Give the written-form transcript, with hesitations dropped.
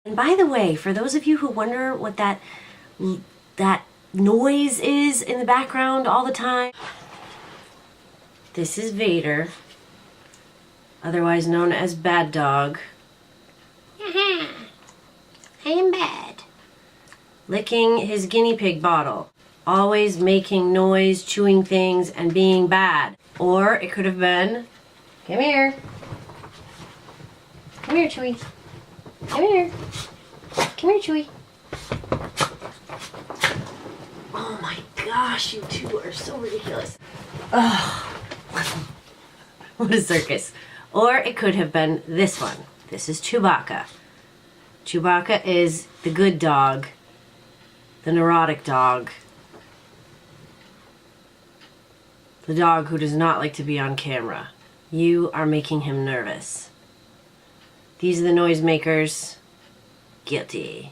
And by the way, for those of you who wonder what that noise is in the background all the time, this is Vader, otherwise known as Bad Dog. I am bad. Licking his guinea pig bottle. Always making noise, chewing things, and being bad. Or it could have been, come here. Come here, Chewy. Come here. Come here, Chewy. Oh my gosh, you two are so ridiculous. Ugh. What a circus. Or it could have been this one. This is Chewbacca. Chewbacca is the good dog. The neurotic dog. The dog who does not like to be on camera. You are making him nervous. These are the noisemakers. Guilty.